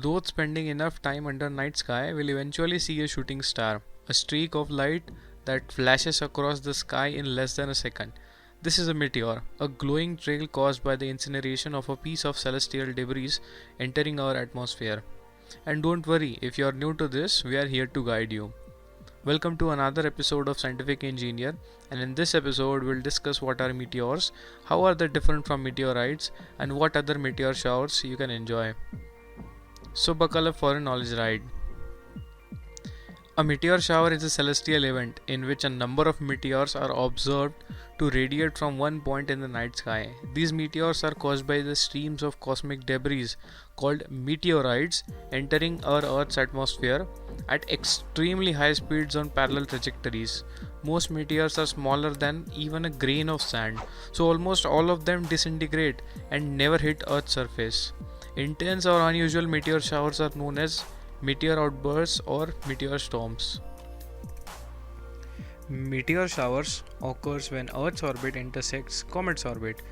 Those spending enough time under night sky will eventually see a shooting star, a streak of light that flashes across the sky in less than a second. This is a meteor, a glowing trail caused by the incineration of a piece of celestial debris entering our atmosphere. And don't worry, if you are new to this, we are here to guide you. Welcome to another episode of Scientific Engineer, and in this episode we'll discuss what are meteors, how are they different from meteorites, and what other meteor showers you can enjoy. So buckle up for a knowledge ride. A meteor shower is a celestial event in which a number of meteors are observed to radiate from one point in the night sky. These meteors are caused by the streams of cosmic debris called meteorites entering our Earth's atmosphere at extremely high speeds on parallel trajectories. Most meteors are smaller than even a grain of sand, so almost all of them disintegrate and never hit Earth's surface. Intense or unusual meteor showers are known as meteor outbursts or meteor storms. Meteor showers occurs when Earth's orbit intersects comet's orbit,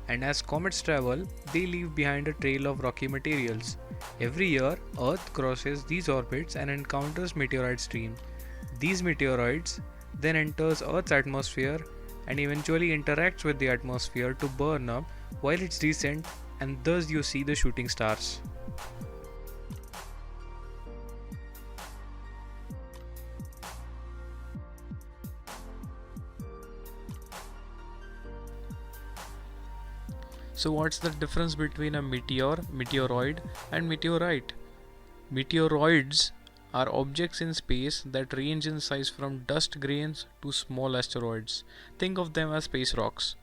and as comets travel, they leave behind a trail of rocky materials. Every year, Earth crosses these orbits and encounters meteorite stream. These meteoroids then enters Earth's atmosphere and eventually interacts with the atmosphere to burn up while it's descent, and thus you see the shooting stars. So what's the difference between a meteor, meteoroid and meteorite? Meteoroids are objects in space that range in size from dust grains to small asteroids. Think of them as space rocks.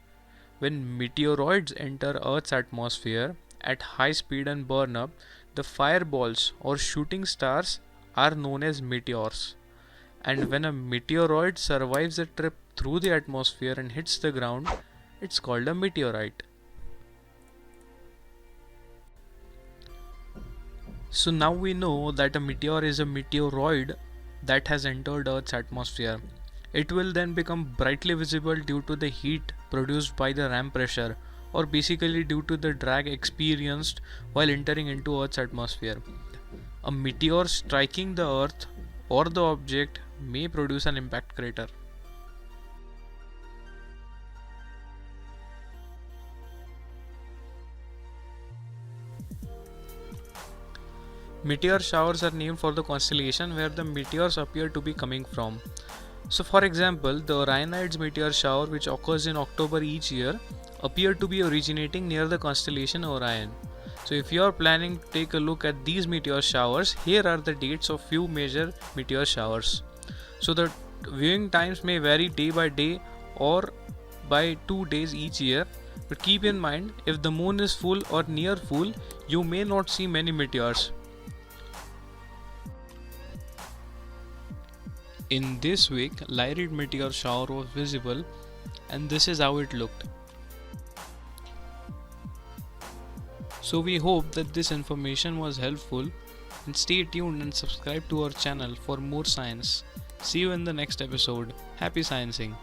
When meteoroids enter Earth's atmosphere at high speed and burn up, the fireballs or shooting stars are known as meteors. And when a meteoroid survives a trip through the atmosphere and hits the ground, it's called a meteorite. So now we know that a meteor is a meteoroid that has entered Earth's atmosphere. It will then become brightly visible due to the heat produced by the ram pressure, or basically due to the drag experienced while entering into Earth's atmosphere. A meteor striking the Earth or the object may produce an impact crater. Meteor showers are named for the constellation where the meteors appear to be coming from. So for example, the Orionids meteor shower, which occurs in October each year, appear to be originating near the constellation Orion. So if you are planning to take a look at these meteor showers, here are the dates of few major meteor showers. So the viewing times may vary day by day or by 2 days each year, but keep in mind, if the moon is full or near full, you may not see many meteors. In this week, Lyrid meteor shower was visible, and this is how it looked. So we hope that this information was helpful, and stay tuned and subscribe to our channel for more science. See you in the next episode. Happy sciencing!